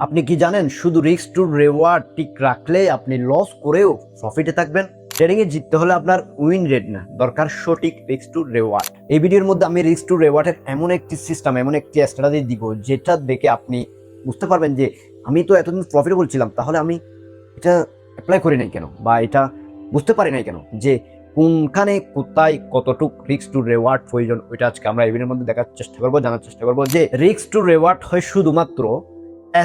আপনি কি জানেন শুধু রিস্ক টু রেওয়ার্ড ঠিক রাখলে আপনি লস করেও প্রফিটে থাকবেন? ট্রেডিং এ জিততে হলে আপনার উইন রেট না, দরকার সঠিক রিস্ক টু রেওয়ার্ড। এই ভিডিওর মধ্যে আমি রিস্ক টু রেওয়ার্ডের এমন একটি সিস্টেম, এমন একটি স্ট্র্যাটেজি দিব যেটা দেখে আপনি বুঝতে পারবেন যে আমি তো এতদিন প্রফিটেবল ছিলাম, তাহলে আমি এটা অ্যাপ্লাই করি নাই কেন, বা এটা বুঝতে পারি নাই কেন যে কোনখানে কোথায় কতটুক রিস্ক টু রেওয়ার্ড প্রয়োজন। ওইটা আজকে আমরা এই ভিডিওর মধ্যে দেখার চেষ্টা করবো, জানার চেষ্টা করবো যে রিস্ক টু রেওয়ার্ড হয় শুধুমাত্র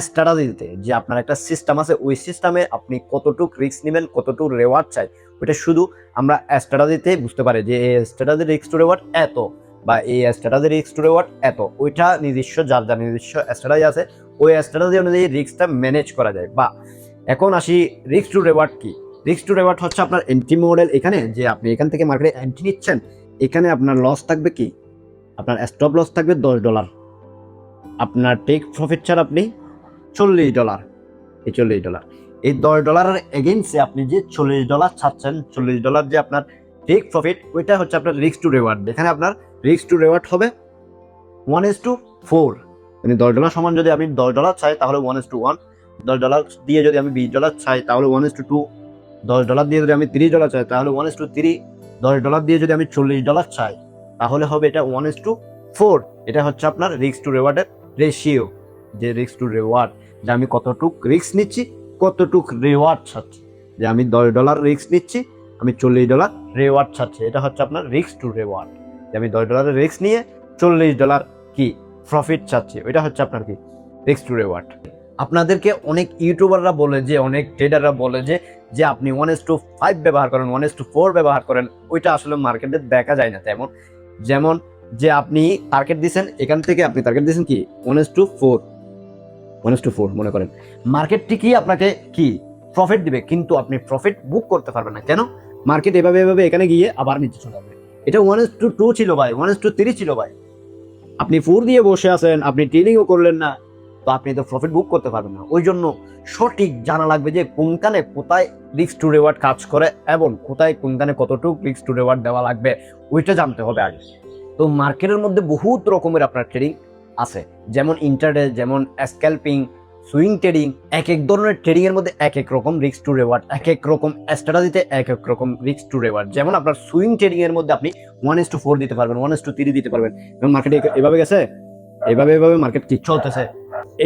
স্ট্র্যাটেজিতে, যে আপনার একটা সিস্টেম আছে, ওই সিস্টেমে আপনি কতটুক রিস্ক নেবেন, কতটুক রেওয়ার্ড চাই, ওইটা শুধু আমরা স্ট্র্যাটেজিতে বুঝতে পারি যে এই স্ট্র্যাটেজি রিস্ক টু রেওয়ার্ড এত, বা এই স্ট্র্যাটেজি রিস্ক টু রেওয়ার্ড এত। ওইটা নিজস্ব যার যার নিজস্ব স্ট্র্যাটেজি আছে, ওই স্ট্র্যাটেজি অনুযায়ী রিস্কটা ম্যানেজ করা যায়। বা এখন আসি রিস্ক টু রেওয়ার্ড কি। রিস্ক টু রেওয়ার্ড হচ্ছে আপনার এন্ট্রি মডেল। এখানে যে আপনি এখান থেকে মার্কেটে এন্ট্রি নিচ্ছেন, এখানে আপনার লস থাকবে কি, আপনার স্টপ লস থাকবে $10, আপনার টেক প্রফিট ছাড় আপনি $40, এই $40, এই $10 এগেইনস্টে আপনি যে $40 ছাড়ছেন, $40 যে আপনার টেক প্রফিট, ওইটা হচ্ছে আপনার রিস্ক টু রেওয়ার্ড। এখানে আপনার রিস্ক টু রেওয়ার্ড হবে 1:4, মানে $10 সমান যদি আমি $10 চাই তাহলে 1:1, $10 দিয়ে যদি আমি $20 চাই তাহলে 1:2, $10 দিয়ে যদি আমি $30 চাই তাহলে 1:3, $10 দিয়ে যদি আমি $40 চাই তাহলে হবে এটা 1:4। এটা হচ্ছে আপনার রিস্ক টু রেওয়ার্ডের রেশিও, যে রিস্ক টু রেওয়ার্ড, যে আমি কতটুক রিস্ক নিচ্ছি, কতটুক রেওয়ার্ড ছাড়ছি। যে আমি $10 রিস্ক নিচ্ছি, আমি $40 রেওয়ার্ড ছাড়ছি, এটা হচ্ছে আপনার রিস্ক টু রেওয়ার্ড। যে আমি $10 রিস্ক নিয়ে $40 কি প্রফিট চাচ্ছি, ওইটা হচ্ছে আপনার কি রিস্ক টু রেওয়ার্ড। আপনাদেরকে অনেক ইউটিউবাররা বলে, যে অনেক ট্রেডাররা বলে যে আপনি 1:5 ব্যবহার করেন, 1:4 ব্যবহার করেন, ওইটা আসলে মার্কেটে দেখা যায় না তেমন। যেমন যে আপনি টার্গেট দিয়েছেন, এখান থেকে আপনি টার্গেট দিয়েছেন কি 1:4 মনে করেন, মার্কেট ঠিকই আপনাকে কি প্রফিট দিবে, কিন্তু আপনি প্রফিট বুক করতে পারবেন না। কেন? মার্কেট এভাবে এভাবে এখানে গিয়ে আবার নিচে চলে যাবে। এটা 1:2 ছিল ভাই, 1:3 ছিল ভাই, আপনি 4 দিয়ে বসে আছেন, আপনি ট্রেডিংও করলেন না, তো আপনি তো প্রফিট বুক করতে পারবেন না। ওই জন্য সঠিক জানা লাগবে যে কোনখানে কোথায় রিস্ক টু রেওয়ার্ড কাজ করে এবং কোথায় কোনখানে কতটুকু রিস্ক টু রেওয়ার্ড দেওয়া লাগবে, ওইটা জানতে হবে আগে। তো মার্কেটের মধ্যে বহুত রকমের আপনার ট্রেডিং আছে, যেমন ইন্টারডে, যেমন স্ক্যালপিং, সুইং ট্রেডিং। এক এক ধরনের ট্রেডিং এর মধ্যে এক এক রকম রিস্ক টু রেওয়ার্ড, এক এক রকম স্ট্র্যাটেজিতে এক এক রকম রিস্ক টু রেওয়ার্ড। যেমন আপনার সুইং ট্রেডিং এর মধ্যে আপনি 1:4 দিতে পারবেন, 1:3 দিতে পারবেন। এবং মার্কেটে এভাবে গেছে, এভাবে এভাবে মার্কেট কি চলতেছে,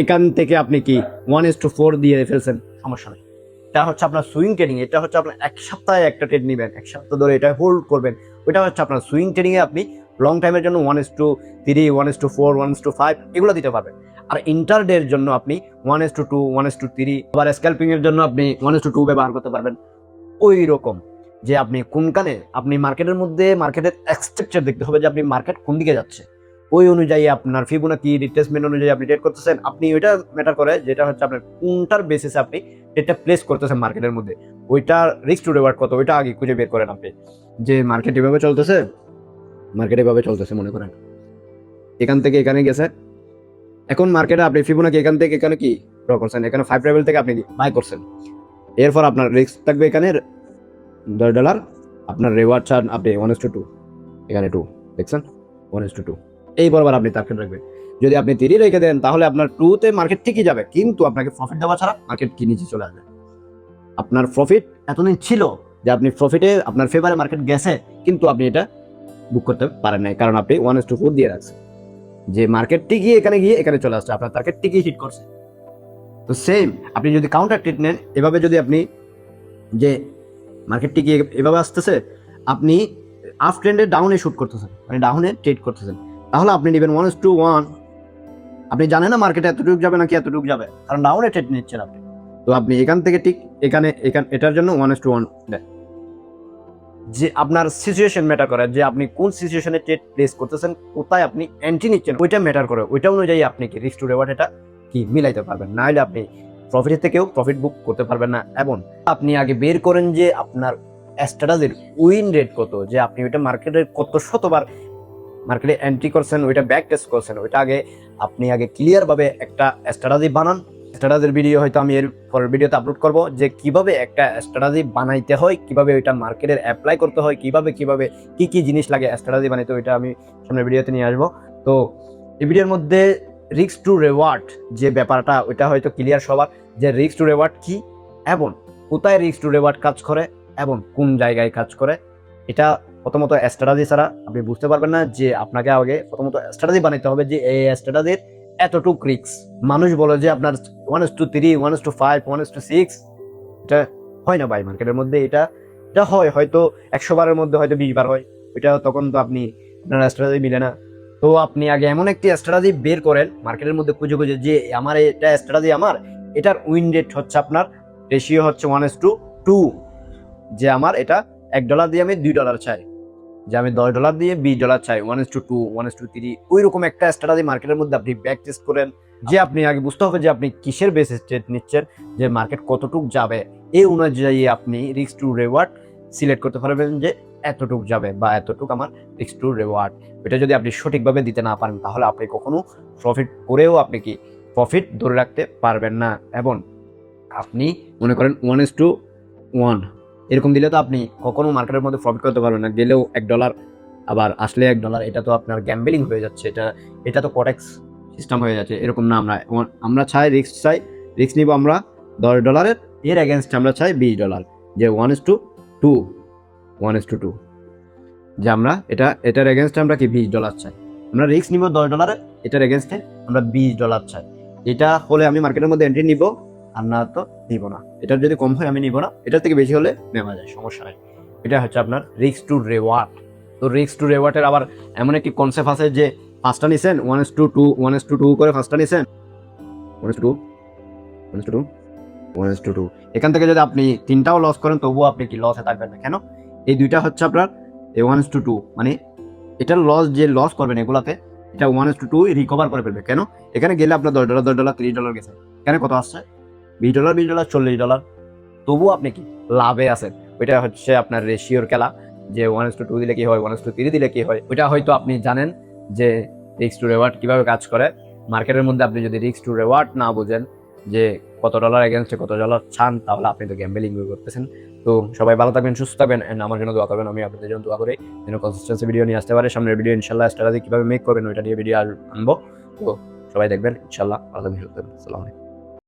এখান থেকে আপনি কি 1:4 দিয়ে ফেলছেন, সমস্যা নেই। এটা হচ্ছে আপনার সুইং ট্রেডিং। এটা হচ্ছে আপনার এক সপ্তাহে একটা ট্রেড নেবেন, এক সপ্তাহ ধরে এটা হোল্ড করবেন, ওইটা হচ্ছে আপনার সুইং ট্রেডিং এ আপনি লং টাইমের জন্য 1:3, 1:4, 1:5 এগুলো দিতে পারবেন। আর ইন্টারডের জন্য আপনি 1:2, 1:3, আবার স্ক্যালপিং এর জন্য আপনি 1:2 ব্যবহার করতে পারবেন। ওই রকম যে আপনি কোনখানে, আপনি মার্কেটের মধ্যে মার্কেটের স্ট্রাকচার দেখতে হবে যে আপনি মার্কেট কোন দিকে যাচ্ছে, ওই অনুযায়ী আপনার ফিবোনাকি রিট্রেসমেন্ট অনুযায়ী আপনি ট্রেড করতেছেন। আপনি ওইটা ম্যাটার করে, যেটা হচ্ছে আপনার কোনটার বেসিসে আপনি ট্রেডটা প্লেস করতেছেন মার্কেটের মধ্যে, ওইটার রিস্ক টু রিওয়ার্ড কত, ওইটা আগে খুঁজে বের করেন আপনি। যে মার্কেট এভাবে চলতেছে, মার্কেট এভাবে চলতেছে মনে করেন, এখান থেকে এখানে গেছে, এখন মার্কেটে আপনি ফিবোনাকি এখান থেকে এখানে কি ড্র করছেন, এখানে 5 লেভেল থেকে আপনি বাই করছেন, এরপর আপনার রিস্ক থাকবে এখানে $10, আপনার রেওয়ার্ড ছাড় আপনি 1:2, এখানে 2 দেখছেন, 1:2 এই বরাবর আপনি টার্গেট রাখবেন। যদি আপনি 3 রেখে দেন তাহলে আপনার 2 তে মার্কেট ঠিকই যাবে, কিন্তু আপনাকে প্রফিট দেওয়া ছাড়া মার্কেট কি নিচে চলে আসবে। আপনার প্রফিট এতদিন ছিল যে আপনি প্রফিটে আপনার ফেভারে মার্কেট গেছে, কিন্তু আপনি এটা বুক করতে পারেন নাই, কারণ আপনি 1:4 দিয়ে রাখছেন। যে মার্কেট ঠিকই এখানে গিয়ে এখানে চলে আসছে, আপনার টার্গেট ঠিকই হিট করছে। তো সেম আপনি যদি কাউন্টার ট্রেড নেন, এভাবে যদি আপনি যে মার্কেট ঠিকই এভাবে আসতেছে, আপনি আপ ট্রেন্ডে ডাউনে শুট করতেছেন, মানে ডাউনে ট্রেড করতেছেন, তাহলে আপনি নেবেন 1:1। আপনি জানেন না মার্কেটে এতটুকু যাবে নাকি এতটুকু যাবে, কারণ ডাউনে ট্রেড নিচ্ছেন আপনি। তো আপনি এখান থেকে ঠিক এখানে এটার জন্য 1:1 দেন। যে আপনার সিচুয়েশন ম্যাটার করে, যে আপনি কোন সিচুয়েশনে ট্রেড প্লেস করতেছেন, কোথায় আপনি এন্ট্রি নিচ্ছেন, ওইটা ম্যাটার করে। ওইটা অনুযায়ী আপনি কি রিস্ক টু রিওয়ার্ড এটা কি মিলাইতে পারবেন, না হলে আপনি প্রফিটের থেকেও প্রফিট বুক করতে পারবেন না। এবং আপনি আগে বের করেন যে আপনার স্ট্র্যাটেজির উইন রেট কত, যে আপনি ওইটা মার্কেটের কত শতবার মার্কেটে এন্ট্রি করছেন, ওইটা ব্যাক টেস্ট করছেন, ওইটা আপনি আগে ক্লিয়ার ভাবে একটা স্ট্র্যাটেজি বানান। স্ট্র্যাটেজির ভিডিও হয়তো আমি এর পরের ভিডিওতে আপলোড করব, যে কিভাবে একটা স্ট্র্যাটেজি বানাইতে হয়, কিভাবে ওইটা মার্কেটের অ্যাপ্লাই করতে হয়, কিভাবে কি কি জিনিস লাগে স্ট্র্যাটেজি বানাইতে, ওইটা আমি সামনের ভিডিওতে নিয়ে আসবো। তো এই ভিডিওর মধ্যে রিস্ক টু রেওয়ার্ড যে ব্যাপারটা ওইটা হয়তো ক্লিয়ার সবার, যে রিস্ক টু রেওয়ার্ড কি এবং কোথায় রিস্ক টু রেওয়ার্ড কাজ করে এবং কোন জায়গায় কাজ করে। এটা প্রথমত স্ট্র্যাটেজি ছাড়া আপনি বুঝতে পারবেন না, যে আপনাকে আগে প্রথমত স্ট্র্যাটেজি বানাইতে হবে যে এই স্ট্র্যাটেজির এতটুক রিস্ক। মানুষ বলে যে আপনার 1:3, 1:5, 1:6, এটা হয় না ভাই মার্কেটের মধ্যে। এটা এটা হয় হয়তো 100 বারের মধ্যে হয়তো 20 বার হয়, ওইটা তখন তো আপনি আপনার স্ট্র্যাটেজি মিলে না। তো আপনি আগে এমন একটি স্ট্র্যাটেজি বের করেন মার্কেটের মধ্যে খুঁজে খুঁজে, যে আমার এটা স্ট্র্যাটেজি, আমার এটার উইন রেট হচ্ছে, আপনার রেশিও হচ্ছে 1:2, যে আমার এটা $1 দিয়ে আমি $2 চাই, যে আমি $10 দিয়ে $20 চাই, 1:2, 1:3, ওই রকম একটা স্ট্র্যাটেজি মার্কেটের মধ্যে আপনি ব্যাক টেস্ট করেন। যে আপনি আগে বুঝতে হবে যে আপনি কিসের বেসিস ট্রেড নিচ্ছেন, যে মার্কেট কতটুক যাবে, এই অনুযায়ী আপনি রিস্ক টু রেওয়ার্ড সিলেক্ট করতে পারবেন যে এতটুক যাবে বা এতটুক আমার রিস্ক টু রেওয়ার্ড। এটা যদি আপনি সঠিকভাবে দিতে না পারেন তাহলে আপনি কখনো প্রফিট করেও আপনি কি প্রফিট ধরে রাখতে পারবেন না। এবং আপনি মনে করেন 1:1 এরকম দিলে তো আপনি কখনো মার্কেটের মধ্যে প্রফিট করতে পারবেন না। গেলেও $1, আবার আসলে $1, এটা তো আপনার গ্যাম্বলিং হয়ে যাচ্ছে। এটা তো কটেক্স সিস্টেম হয়ে যাচ্ছে। এরকম না, আমরা চাই রিস্ক নিব আমরা $10, এর এগেনস্ট আমরা চাই $20, যে 1:2, 1:2, যে আমরা এটার এগেনস্টে আমরা কি $20 চাই। আমরা রিস্ক নিব $10, এটার এগেনস্টে আমরা $20 চাই। এটা হলে আমি মার্কেটের মধ্যে এন্ট্রি নিব, আর না তো নিব না। এটার যদি কম হয় আমি নিব না, এটার থেকে বেশি হলে নেওয়া যায়, সমস্যা নেই। এটা হচ্ছে আপনার রিস্ক টু রেওয়ার্ড। তো রিস্ক টু রেওয়ার্ডের আবার এমন একটি কনসেপ্ট আছে যে ফার্স্টটা নিছেন 1:2 করে, ফার্স্টটা নিছেন 1:2, 1:2, 1:2, এখান থেকে যদি আপনি 3টাও লস করেন তবুও আপনি কি লসে থাকবেন না। কেন? এই দুইটা হচ্ছে আপনার 1:2, মানে এটার যে লস করবেন এগুলাতে, এটা 1:2 রিকভার করে ফেলবে। কেন? এখানে গেলে আপনার $10, $30 গেছে, এখানে কত আসছে? $20, $40, তবুও আপনি কি লাভে আছেন। ওইটা হচ্ছে আপনার রেশিওর খেলা, যে 1:2 দিলে কি হয়, 1:3 দিলে কি হয়। ওইটা হয়তো আপনি জানেন যে রিস্ক টু রেওয়ার্ড কিভাবে কাজ করে। মার্কেটের মধ্যে আপনি যদি রিস্ক টু রেওয়ার্ড না বুঝেন, যে কত ডলার এগেনস্টে কত ডলার চান, তাহলে আপনি তো গ্যাম্বলিং করতেছেন। তো সবাই ভালো থাকবেন, সুস্থ থাকবেন, এন্ড আমার জন্য দোয়া করবেন। আমি আপনাদের জন্য দোয়া করি যেন কনসিস্টেন্সি ভিডিও নিয়ে আসতে পারে। সামনের ভিডিও ইনশাল্লাহ স্ট্র্যাটেজি কিভাবে মেক করবেন ওইটা নিয়ে ভিডিও আনবো। তো সবাই দেখবেন ইনশাল্লাহ। ভালো থাকবেন, সুস্থ থাকবেন। আসসালামু আলাইকুম।